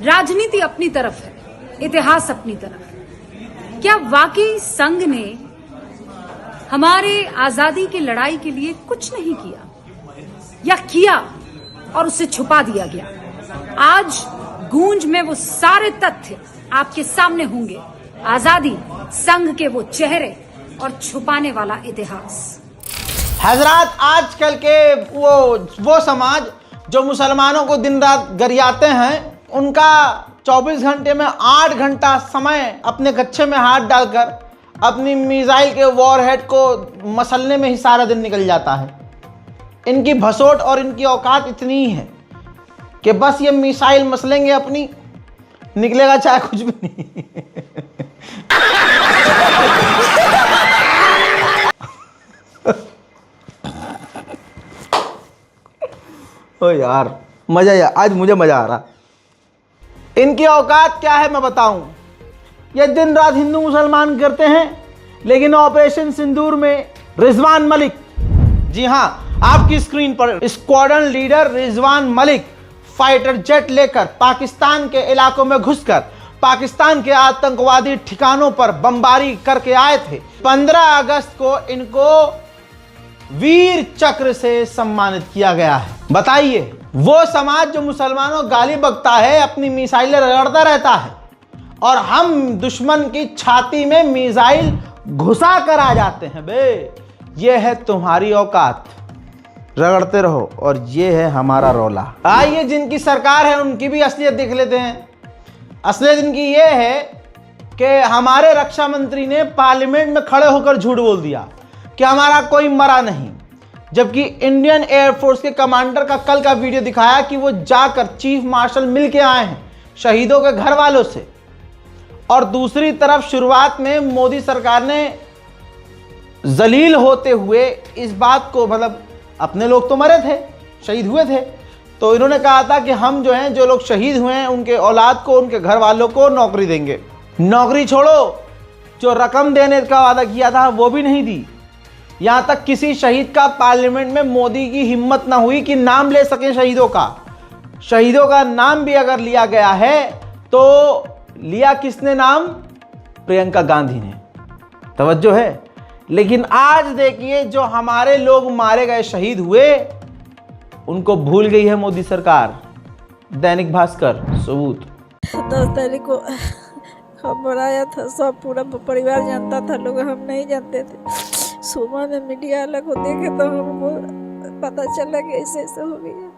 राजनीति अपनी तरफ है, इतिहास अपनी तरफ। क्या वाकई संघ ने हमारे आजादी की लड़ाई के लिए कुछ नहीं किया, या किया और उसे छुपा दिया गया? आज गूंज में वो सारे तथ्य आपके सामने होंगे, आजादी, संघ के वो चेहरे और छुपाने वाला इतिहास। हजरात, आजकल के वो समाज जो मुसलमानों को दिन रात गरियाते हैं, उनका 24 घंटे में 8 घंटा समय अपने कच्छे में हाथ डालकर अपनी मिसाइल के वॉरहेड को मसलने में ही सारा दिन निकल जाता है। इनकी भसोट और इनकी औकात इतनी है कि बस ये मिसाइल मसलेंगे अपनी, निकलेगा चाहे कुछ भी नहीं। ओ यार, आज मुझे मजा आ रहा। इनकी औकात क्या है मैं बताऊं। ये दिन रात हिंदू मुसलमान करते हैं, लेकिन ऑपरेशन सिंदूर में रिजवान मलिक, जी हां, आपकी स्क्रीन पर squadron leader Rizwan Malik fighter jet लेकर पाकिस्तान के इलाकों में घुसकर पाकिस्तान के आतंकवादी ठिकानों पर बमबारी करके आए थे। 15 अगस्त को इनको वीर चक्र से सम्मानित किया गया है। बताइए, वो समाज जो मुसलमानों गाली बकता है, अपनी मिसाइलें रगड़ता रहता है, और हम दुश्मन की छाती में मिसाइल घुसा कर आ जाते हैं। बे, ये है तुम्हारी औकात, रगड़ते रहो, और ये है हमारा रौला। आइए, जिनकी सरकार है उनकी भी असलियत देख लेते हैं। असलियत इनकी ये है कि हमारे रक्षा मंत्री ने पार्लियामेंट में खड़े होकर झूठ बोल दिया कि हमारा कोई मरा नहीं, जबकि इंडियन एयरफोर्स के कमांडर का कल का वीडियो दिखाया कि वो जाकर चीफ मार्शल मिल के आए हैं शहीदों के घर वालों से। और दूसरी तरफ शुरुआत में मोदी सरकार ने जलील होते हुए इस बात को, मतलब अपने लोग तो मरे थे, शहीद हुए थे, तो इन्होंने कहा था कि हम जो हैं, जो लोग शहीद हुए हैं उनके औलाद को, उनके घर वालों को नौकरी देंगे। नौकरी छोड़ो, जो रकम देने का वादा किया था वो भी नहीं दी। यहां तक किसी शहीद का पार्लियामेंट में मोदी की हिम्मत ना हुई कि नाम ले सकें शहीदों का। शहीदों का नाम भी अगर लिया गया है तो लिया किसने नाम? प्रियंका गांधी ने। तवज्जो है। लेकिन आज देखिए, जो हमारे लोग मारे गए, शहीद हुए, उनको भूल गई है मोदी सरकार। दैनिक भास्कर सबूत। 10 तारीख को खबर आया था, सब पूरा परिवार जानता था, लोग हम नहीं जानते थे। सुबह में मीडिया वाला को देखे तो हमको पता चला कि ऐसे ऐसे हो गया।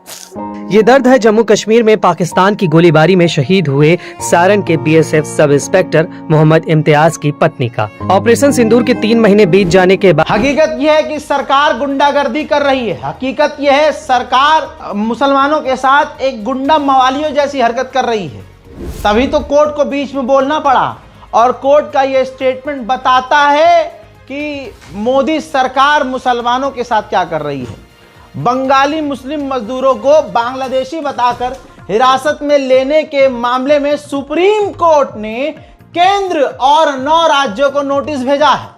ये दर्द है जम्मू कश्मीर में पाकिस्तान की गोलीबारी में शहीद हुए सारण के BSF sub inspector Mohammad Imtiaz की पत्नी का। ऑपरेशन सिंदूर के 3 महीने बीत जाने के बाद हकीकत यह है कि सरकार गुंडागर्दी कर रही है। हकीकत यह है, सरकार मुसलमानों के साथ एक गुंडा मवालियों जैसी हरकत कर रही है। तभी तो कोर्ट को बीच में बोलना पड़ा, और कोर्ट का यह स्टेटमेंट बताता है कि कि मोदी सरकार मुसलमानों के साथ क्या कर रही है। बंगाली मुस्लिम मजदूरों को बांग्लादेशी बताकर हिरासत में लेने के मामले में सुप्रीम कोर्ट ने केंद्र और 9 राज्यों को नोटिस भेजा है।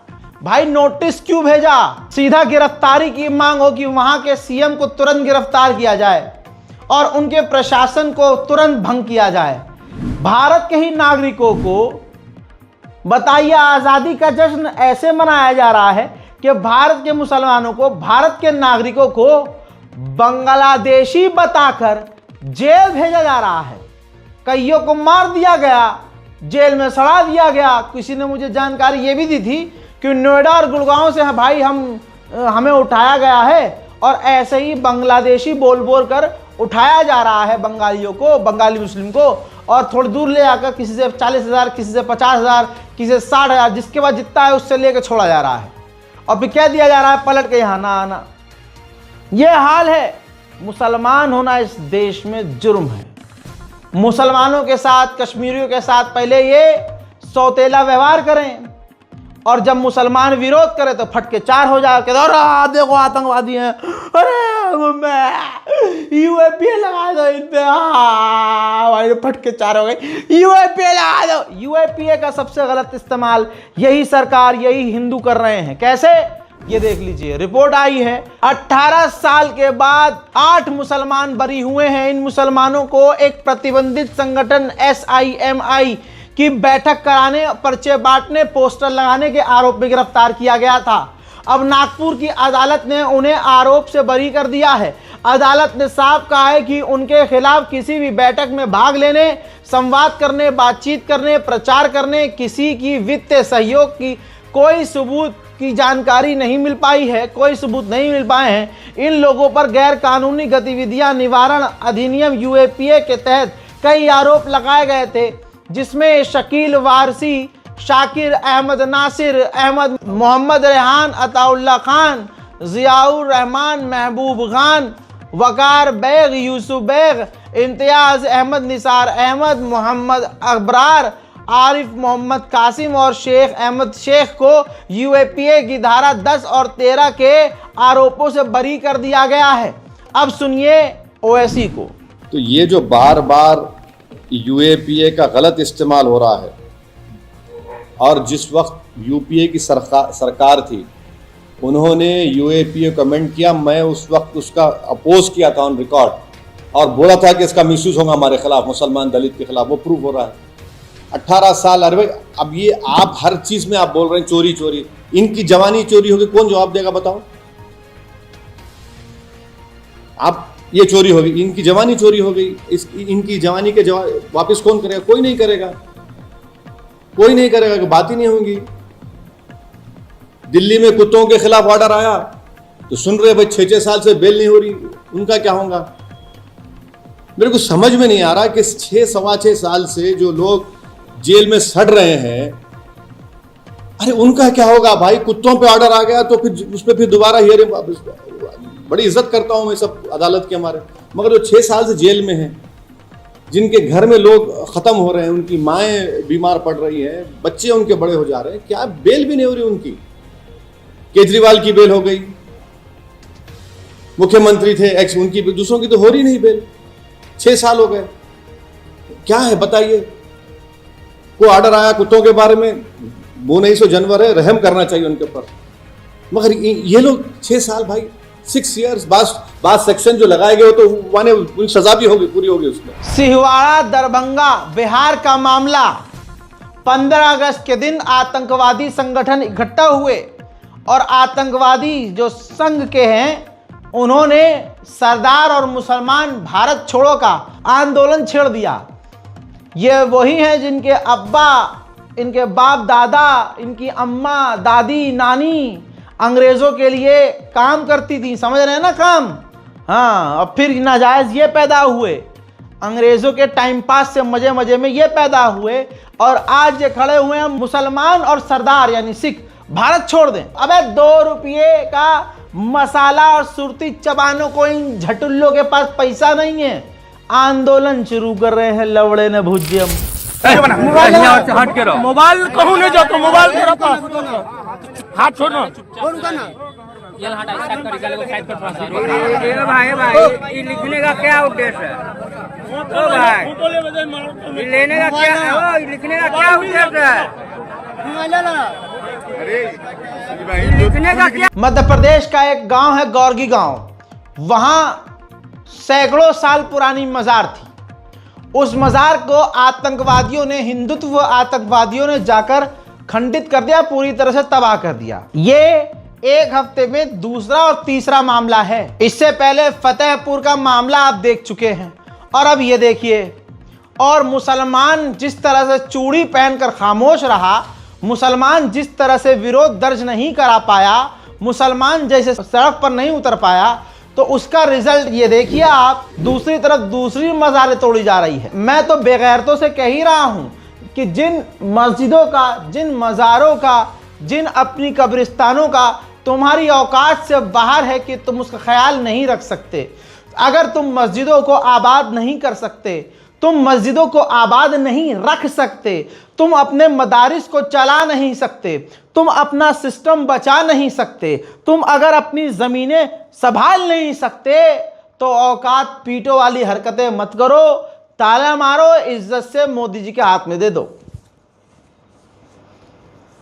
भाई नोटिस क्यों भेजा? सीधा गिरफ्तारी की मांग हो कि वहां के सीएम को तुरंत गिरफ्तार किया जाए और उनके प्रशासन को तुरंत भंग किया जाए। भारत के ही नागरिकों को बताइए, आजादी का जश्न ऐसे मनाया जा रहा है कि भारत के मुसलमानों को, भारत के नागरिकों को बांग्लादेशी बताकर जेल भेजा जा रहा है। कईयों को मार दिया गया, जेल में सड़ा दिया गया। किसी ने मुझे जानकारी ये भी दी थी कि नोएडा और गुड़गांव से भाई हमें उठाया गया है और ऐसे ही बांग्लादेशी बोल बोल कर उठाया जा रहा है बंगालियों को, बंगाली मुस्लिम को, और थोड़ी दूर ले आकर किसी से 40,000, किसी से 50,000, किसी से 60,000, जिसके बाद जितना है उससे लेकर छोड़ा जा रहा है और फिर कह दिया जा रहा है पलट के यहाँ ना आना। यह हाल है। मुसलमान होना इस देश में जुर्म है। मुसलमानों के साथ, कश्मीरियों के साथ पहले ये सौतेला व्यवहार करें और जब मुसलमान विरोध करे तो फटके 4 हो जाए। अरे देखो आतंकवादी हैं, अरे यूएपीए लगा दो इन पे, भाई फटके 4 हो गए, यूएपीए लगा दो। यूएपीए का सबसे गलत इस्तेमाल यही सरकार, यही हिंदू कर रहे हैं। कैसे? ये देख लीजिए, रिपोर्ट आई है 18 साल के बाद 8 मुसलमान बरी हुए हैं। इन मुसलमानों को एक प्रतिबंधित संगठन SIMI की बैठक कराने, पर्चे बांटने, पोस्टर लगाने के आरोप में गिरफ्तार किया गया था। अब नागपुर की अदालत ने उन्हें आरोप से बरी कर दिया है। अदालत ने साफ कहा है कि उनके खिलाफ किसी भी बैठक में भाग लेने, संवाद करने, बातचीत करने, प्रचार करने, किसी की वित्तीय सहयोग की कोई सबूत की जानकारी नहीं मिल पाई है, कोई सबूत नहीं मिल पाए हैं। इन लोगों पर गैर कानूनी गतिविधियां निवारण अधिनियम UAPA के तहत कई आरोप लगाए गए थे, जिसमें शकील वारसी, शाकिर अहमद, नासिर अहमद, मोहम्मद रेहान, अताउल्ला खान, जियाउर रहमान, महबूब खान, वकार बेग, यूसुफ बेग, इम्तियाज अहमद, निसार अहमद, मोहम्मद अबरार, आरिफ मोहम्मद कासिम और शेख अहमद शेख को UAPA की धारा 10 और 13 के आरोपों से बरी कर दिया गया है। अब सुनिए OSC को। तो ये जो बार बार UAPA का गलत इस्तेमाल हो रहा है, और जिस वक्त UPA की सरकार थी उन्होंने UAPA कमेंट किया, मैं उस वक्त उसका अपोज किया था ऑन रिकॉर्ड और बोला था कि इसका मिसयूज होगा हमारे खिलाफ, मुसलमान दलित के खिलाफ। वो प्रूफ हो रहा है। 18 साल। अरे भाई, अब ये आप हर चीज में आप बोल रहे हैं चोरी चोरी, इनकी जवानी चोरी होगी, कौन जवाब देगा बताओ? आप ये चोरी होगी, इनकी जवानी चोरी हो गई, इनकी जवानी के वापस कौन करेगा? कोई नहीं करेगा, कोई नहीं करेगा, कि बात ही नहीं होगी। दिल्ली में कुत्तों के खिलाफ ऑर्डर आया तो सुन रहे भाई 6-6 साल से बेल नहीं हो रही, उनका क्या होगा? मेरे को समझ में नहीं आ रहा कि 6-6.25 साल से जो लोग जेल में सड़ रहे हैं, अरे उनका क्या होगा भाई? कुत्तों पे ऑर्डर आ गया तो फिर उस पर फिर दोबारा हियरिंग। बड़ी इज्जत करता हूं मैं सब अदालत के हमारे, मगर जो 6 साल से जेल में हैं, जिनके घर में लोग खत्म हो रहे हैं, उनकी माएँ बीमार पड़ रही हैं, बच्चे उनके बड़े हो जा रहे हैं, क्या बेल भी नहीं हो रही उनकी? केजरीवाल की बेल हो गई, मुख्यमंत्री थे एक्स, उनकी, दूसरों की तो हो रही नहीं बेल। 6 साल हो गए, क्या है बताइए? को ऑर्डर आया कुत्तों के बारे में, वो नहीं सो जानवर है, रहम करना चाहिए उनके ऊपर, मगर ये लोग 6 साल भाई, 6 ईयर्स बाद सेक्शन जो लगाए गए तो माने सजा भी होगी, पूरी होगी उसमें। सिहवाड़ा दरभंगा बिहार का मामला। 15 अगस्त के दिन आतंकवादी संगठन इकट्ठा हुए और आतंकवादी जो संघ के हैं उन्होंने सरदार और मुसलमान भारत छोड़ो का आंदोलन छेड़ दिया। ये वही हैं जिनके अब्बा, इनके बाप दादा, इनकी अम्मा, दादी, नानी अंग्रेजों के लिए काम करती थी, समझ रहे हैं ना काम? हाँ, और फिर नाजायज ये पैदा हुए, अंग्रेजों के टाइम पास से मजे मजे में ये पैदा हुए और आज ये खड़े हुए हैं मुसलमान और सरदार यानी सिख भारत छोड़ दें। अबे 2 रुपये का मसाला और सुरती चबानों को इन झटुल्लों के पास पैसा नहीं है, आंदोलन शुरू कर रहे हैं लवड़े ने भुजियम। मोबाइल कहूँ नहीं जाता, मोबाइल हाथ छोड़ो। भाई लिखने का क्या उद्देश्य है? ओ भाई लेने का क्या, लिखने का क्या उद्देश्य है? लिखने का क्या? मध्य प्रदेश का एक गांव है गौरगी गांव, वहां सैकड़ों साल पुरानी मजार थी। उस मजार को आतंकवादियों ने, हिंदुत्व आतंकवादियों ने जाकर खंडित कर दिया, पूरी तरह से तबाह कर दिया। ये एक हफ्ते में दूसरा और तीसरा मामला है। इससे पहले फतेहपुर का मामला आप देख चुके हैं, और अब ये देखिए। और मुसलमान जिस तरह से चूड़ी पहनकर खामोश रहा, मुसलमान जिस तरह से विरोध दर्ज नहीं करा पाया, मुसलमान जैसे सड़क पर नहीं उतर पाया, तो उसका रिजल्ट ये देखिए आप। दूसरी तरफ दूसरी मज़ारें तोड़ी जा रही है। मैं तो बेगैरतों से कह ही रहा हूं कि जिन मस्जिदों का, जिन मज़ारों का, जिन अपनी कब्रिस्तानों का तुम्हारी औकात से बाहर है कि तुम उसका ख्याल नहीं रख सकते, अगर तुम मस्जिदों को आबाद नहीं कर सकते, तुम मस्जिदों को आबाद नहीं रख सकते, तुम अपने मदारिस को चला नहीं सकते, तुम अपना सिस्टम बचा नहीं सकते, तुम अगर अपनी ज़मीनें संभाल नहीं सकते, तो औकात पीटो वाली हरकतें मत करो। ताला मारो, इज्जत से मोदी जी के हाथ में दे दो।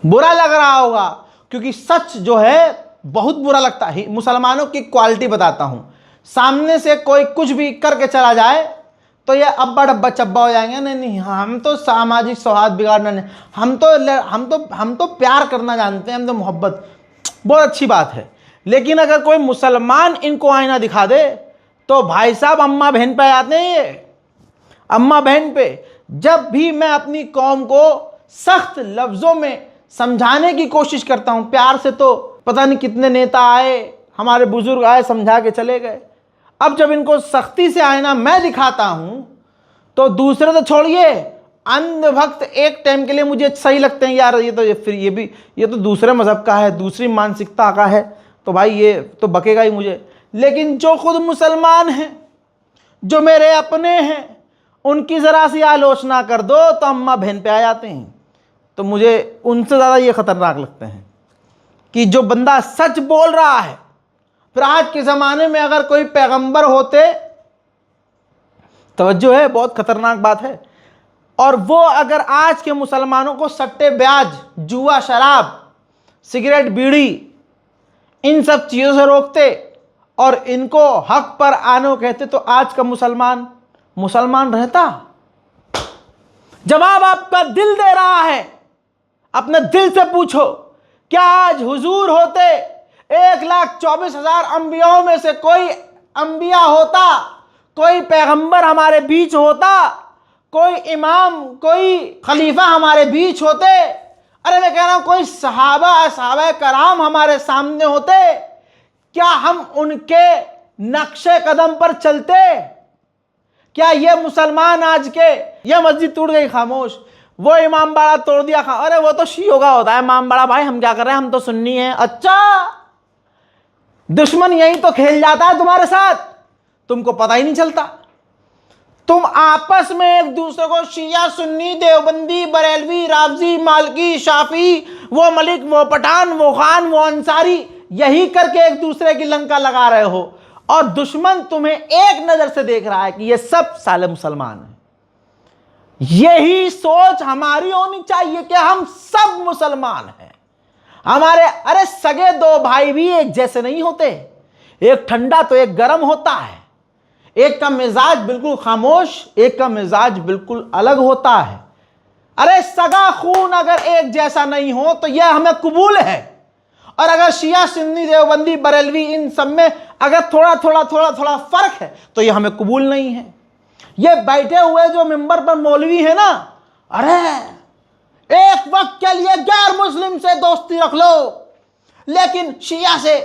बुरा लग रहा होगा, क्योंकि सच जो है बहुत बुरा लगता है। मुसलमानों की क्वालिटी बताता हूं, सामने से कोई कुछ भी करके चला जाए तो ये अब्बा डब्बा चब्बा हो जाएंगे। नहीं, हम तो सामाजिक सौहार्द बिगाड़ना नहीं, हम तो प्यार करना जानते हैं, हम तो मोहब्बत, बहुत अच्छी बात है। लेकिन अगर कोई मुसलमान इनको आईना दिखा दे तो भाई साहब अम्मा बहन पे आते हैं। ये अम्मा बहन पे जब भी मैं अपनी कौम को सख्त लफ्ज़ों में समझाने की कोशिश करता हूँ, प्यार से, तो पता नहीं कितने नेता आए, हमारे बुजुर्ग आए, समझा के चले गए। अब जब इनको सख्ती से आईना मैं दिखाता हूं तो दूसरे तो छोड़िए, अंधभक्त एक टाइम के लिए मुझे सही लगते हैं, यार ये तो दूसरे मजहब का है, दूसरी मानसिकता का है, तो भाई ये तो बकेगा ही मुझे। लेकिन जो खुद मुसलमान हैं, जो मेरे अपने हैं, उनकी ज़रा सी आलोचना कर दो तो अम्मा बहन पे आ जाते हैं। तो मुझे उनसे ज़्यादा ये ख़तरनाक लगते हैं कि जो बंदा सच बोल रहा है। फिर आज के ज़माने में अगर कोई पैगंबर होते, तवज्जो है, बहुत ख़तरनाक बात है, और वो अगर आज के मुसलमानों को सट्टे ब्याज, जुआ, शराब, सिगरेट, बीड़ी, इन सब चीज़ों से रोकते और इनको हक पर आने को कहते, तो आज का मुसलमान रहता। जवाब आपका दिल दे रहा है। अपने दिल से पूछो, क्या आज हुजूर होते 1,24,000 अंबियाओं में से कोई अंबिया होता, कोई पैगंबर हमारे बीच होता, कोई इमाम, कोई खलीफा हमारे बीच होते? अरे मैं कह रहा हूं कोई सहाबा कराम हमारे सामने होते, क्या हम उनके नक्शे कदम पर चलते? क्या ये मुसलमान आज के, ये मस्जिद टूट गई खामोश, वो इमाम बाड़ा तोड़ दिया, अरे वो तो शियों का होता है इमाम बाड़ा, भाई हम क्या कर रहे हैं, हम तो सुन्नी हैं। अच्छा, दुश्मन यही तो खेल जाता है तुम्हारे साथ, तुमको पता ही नहीं चलता। तुम आपस में एक दूसरे को शिया, सुन्नी, देवबंदी, बरेलवी, रावजी, मालकी, शाफी, वो मलिक, वो पठान, वो खान, वो अंसारी, यही करके एक दूसरे की लंका लगा रहे हो, और दुश्मन तुम्हें एक नजर से देख रहा है कि ये सब साले मुसलमान हैं। यही सोच हमारी होनी चाहिए कि हम सब मुसलमान हैं। हमारे, अरे सगे दो भाई भी एक जैसे नहीं होते, एक ठंडा तो एक गर्म होता है, एक का मिजाज बिल्कुल खामोश, एक का मिजाज बिल्कुल अलग होता है। अरे सगा खून अगर एक जैसा नहीं हो तो यह हमें कबूल है, और अगर शिया, सुन्नी, देवबंदी, बरेलवी, इन सब में अगर थोड़ा फर्क है तो यह हमें कबूल नहीं है। ये बैठे हुए जो मिंबर पर मौलवी है ना, अरे एक वक्त के लिए गैर मुस्लिम से दोस्ती रख लो, लेकिन शिया से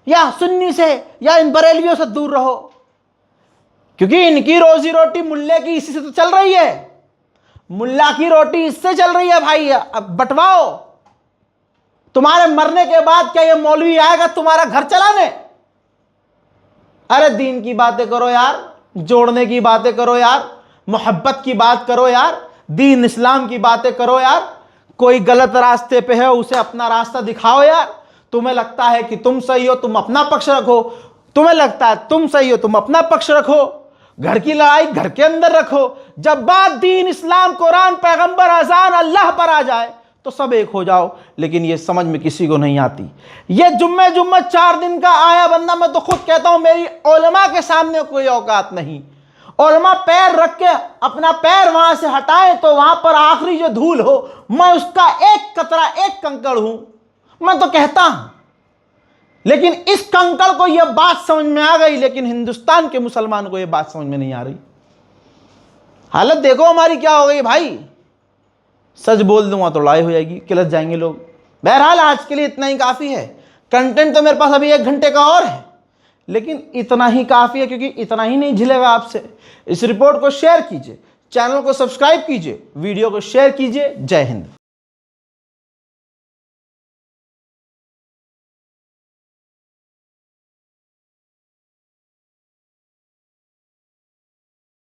या सुन्नी से या इन बरेलवियों से दूर रहो, क्योंकि इनकी रोजी रोटी मुल्ले की इसी से तो चल रही है, मुल्ला की रोटी इससे चल रही है भाई। अब बंटवाओ, तुम्हारे मरने के बाद क्या ये मौलवी आएगा तुम्हारा घर चलाने? अरे दीन की बातें करो यार, जोड़ने की बातें करो यार, मोहब्बत की बात करो यार, दीन इस्लाम की बातें करो यार। कोई गलत रास्ते पे है उसे अपना रास्ता दिखाओ यार। तुम्हें लगता है कि तुम सही हो, तुम अपना पक्ष रखो। तुम्हें लगता है तुम सही हो, तुम अपना पक्ष रखो। घर की लड़ाई घर के अंदर रखो। जब बात दीन, इस्लाम, कुरान, पैगंबर, अजान, अल्लाह पर आ जाए तो सब एक हो जाओ। लेकिन ये समझ में किसी को नहीं आती। ये जुम्मे 4 दिन का आया बंदा, मैं तो खुद कहता हूं मेरी उलमा के सामने कोई औकात नहीं। उलमा पैर रख के अपना पैर वहां से हटाए तो वहां पर आखिरी जो धूल हो, मैं उसका एक कतरा, एक कंकड़ हूं, मैं तो कहता हूं। लेकिन इस कंकड़ को यह बात समझ में आ गई, लेकिन हिंदुस्तान के मुसलमान को यह बात समझ में नहीं आ रही। हालत देखो हमारी क्या हो गई भाई। सच बोल दूंगा तो लड़ाई हो जाएगी, किलस जाएंगे लोग। बहरहाल आज के लिए इतना ही काफ़ी है। कंटेंट तो मेरे पास अभी 1 घंटे का और है, लेकिन इतना ही काफ़ी है, क्योंकि इतना ही नहीं झिलेगा आपसे। इस रिपोर्ट को शेयर कीजिए, चैनल को सब्सक्राइब कीजिए, वीडियो को शेयर कीजिए। जय हिंद।